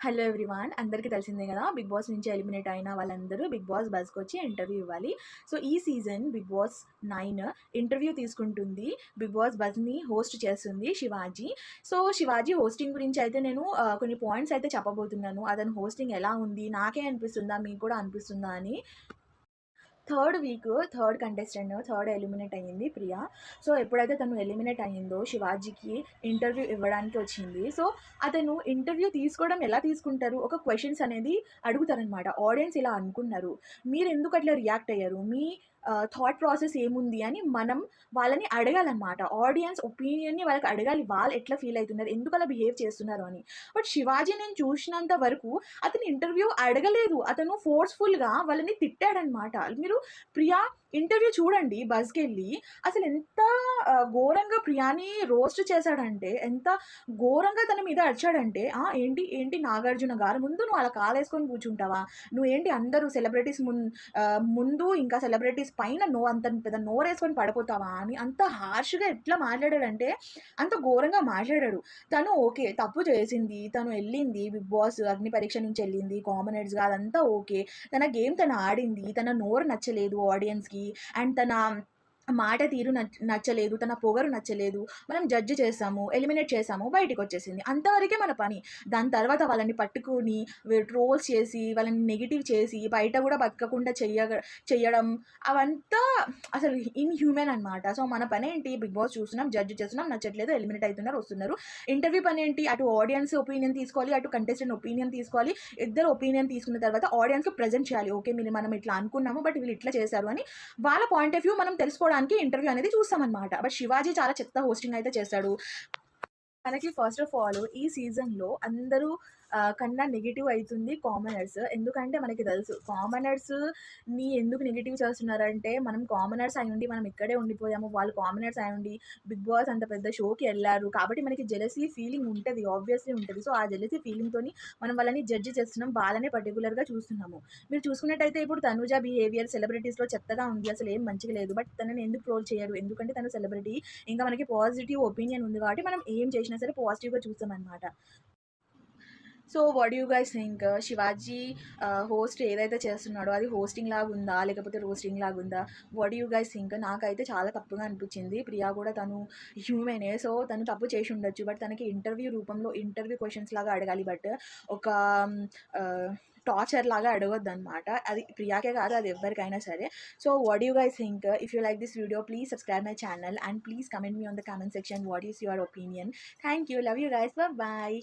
Hello everyone, అందరికీ తెలిసిందే కదా. బిగ్ బాస్ నుంచి ఎలిమినేట్ అయిన వాళ్ళందరూ బిగ్ బాస్ బస్కి వచ్చి ఇంటర్వ్యూ ఇవ్వాలి. సో ఈ సీజన్ బిగ్ బాస్ 9 ఇంటర్వ్యూ తీసుకుంటుంది. బిగ్ బాస్ బస్ని హోస్ట్ చేస్తుంది శివాజీ. సో శివాజీ హోస్టింగ్ గురించి అయితే నేను కొన్ని పాయింట్స్ అయితే చెప్పబోతున్నాను. అతను హోస్టింగ్ ఎలా ఉంది, నాకే అనిపిస్తుందా, మీకు కూడా అనిపిస్తుందా అని. Third week third contestant third eliminate అయ్యింది ప్రియా. సో ఎప్పుడైతే తను ఎలిమినేట్ అయ్యిందో శివాజీకి ఇంటర్వ్యూ ఇవ్వడానికి వచ్చింది. సో అతను ఇంటర్వ్యూ తీసుకోవడం ఎలా తీసుకుంటారు, ఒక క్వశ్చన్స్ అనేది అడుగుతారనమాట. ఆడియన్స్ ఇలా అనుకున్నారు, మీరు ఎందుకు అట్లా రియాక్ట్ అయ్యారు, మీ థాట్ ప్రాసెస్ ఏముంది అని మనం వాళ్ళని అడగాలన్నమాట. ఆడియన్స్ ఒపీనియన్ని వాళ్ళకి అడగాలి, వాళ్ళు ఎట్లా ఫీల్ అవుతున్నారు, ఎందుకు అలా బిహేవ్ చేస్తున్నారు అని. బట్ శివాజీ నేను చూసినంత వరకు అతను ఇంటర్వ్యూ అడగలేదు, అతను ఫోర్స్ఫుల్గా వాళ్ళని తిట్టాడనమాట. మీరు ప్రియా ఇంటర్వ్యూ చూడండి బస్‌కెళ్ళి. అసలు ఎంత ఘోరంగా ప్రియాని రోస్ట్ చేశాడంటే, ఎంత ఘోరంగా తన మీద అరిచాడంటే, ఏంటి ఏంటి నాగార్జున గారు, ముందు నువ్వు అలా కాలేసుకొని కూర్చుంటావా? నువ్వేంటి అందరూ సెలబ్రిటీస్ ముందు ఇంకా సెలబ్రిటీస్ పైన నువ్వు అంత పెద్ద నోరేసుకొని పడిపోతావా అని అంత హార్ష్‌గా ఎట్లా మాట్లాడాడంటే, అంత ఘోరంగా మాట్లాడాడు. తను ఓకే, తప్పు చేసింది, తను ఎళ్ళింది బిగ్ బాస్ అగ్ని పరీక్ష నుంచి ఎళ్ళింది కామనర్స్‌గా, అదంతా ఓకే. తన గేమ్ తను ఆడింది. తన నోరు నచ్చలేదు ఆడియన్స్‌కి. అండ్ తన మాట తీరు నచ్చలేదు. తన పొగరు నచ్చలేదు. మనం జడ్జ్ చేసాము, ఎలిమినేట్ చేసాము, బయటికొచ్చేసింది. అంతవరకే మన పని. దాని తర్వాత వాళ్ళని పట్టుకొని ట్రోల్స్ చేసి, వాళ్ళని నెగెటివ్ చేసి, బయట గూడా బతకకుండా చెయ్యడం అవంతా అసలు ఇన్‌హ్యూమన్ అనమాట. సో, మన పనేంటి, బిగ్ బాస్ చూస్తున్నాం, జడ్జ్ చేస్తున్నాం, నచ్చట్లేదు, ఎలిమినేట్ అయితున్నారు, వస్తున్నారు. ఇంటర్వ్యూ పనేంటి, అటు ఆడియన్స్ ఒపీనియన్ తీసుకోవాలి, అటు కంటెస్టెంట్ ఒపీనియన్ తీసుకోవాలి. ఇద్దరు ఒపీనియన్ తీసుకున్న తర్వాత ఆడియన్స్‌కి ప్రెజెంట్ చేయాలి. ఓకే, మనం ఇట్లా అనుకున్నాము, బట్ వీళ్ళు ఇట్లా చేశారు అని వాళ్ళ పాయింట్ ఆఫ్ వ్యూ మనం తెలుసుకోవడానికి ఇంటర్వ్యూ అనేది చూస్తామనమాట. బట్ శివాజీ చాలా చెత్త హోస్టింగ్ అయితే చేశాడు. మనకి ఫస్ట్ ఆఫ్ ఆల్ ఈ సీజన్‌లో అందరూ కన్నా నెగెటివ్ అయితుంది కామనర్స్. ఎందుకంటే మనకి తెలుసు కామనర్స్‌ని ఎందుకు నెగెటివ్ చేస్తున్నారంటే, మనం కామనర్స్ అయ్యుండి మనం ఇక్కడే ఉండిపోయాము. వాళ్ళు కామనర్స్ అయ్యుండి బిగ్ బాస్ అంత పెద్ద షోకి ఎళ్లారు. కాబట్టి మనకి జెలసీ ఫీలింగ్ ఉంటది. ఆబ్వియస్‌లీ ఉంటది. సో, ఆ జెలసీ ఫీలింగ్‌తోని మనం వాళ్ళని జడ్జ్ చేస్తున్నాం. వాళ్ళనే పర్టిక్యులర్‌గా చూస్తున్నాము. మీరు చూసుకున్నట్టయితే ఇప్పుడు తనుజ బిహేవియర్ సెలబ్రిటీస్‌లో చెత్తగా ఉంది. అసలు ఏం మంచిగా లేదు. బట్ తనని ఎందుకు ట్రోల్ చేయరు? ఎందుకంటే తను సెలబ్రిటీ. ఇంకా మనకి పాజిటివ్ ఒపీనియన్ ఉంది కాబట్టి మనం ఏం చేసినా సరే పాజిటివ్‌గా చూస్తామనమాట. So what you guys think? Shivaji host ఏదైతే చేస్తున్నాడో అది హోస్టింగ్ లాగా ఉందా, లేకపోతే రోస్టింగ్ లాగా ఉందా? What you guys think? నాకైతే చాలా తప్పుగా అనిపించింది. ప్రియా కూడా తను హ్యూమెనే. సో తను తప్పు చేసి ఉండొచ్చు. బట్ తనకి ఇంటర్వ్యూ రూపంలో ఇంటర్వ్యూ క్వశ్చన్స్ లాగా అడగాలి. బట్ ఒక టార్చర్ లాగా అడగొద్దనమాట. అది ప్రియాకే కాదు, అది ఎవరికైనా సరే. So what you guys think? If you like this video, please subscribe my channel and please comment me on the comment section what is your opinion. Thank you. Love you guys. Bye.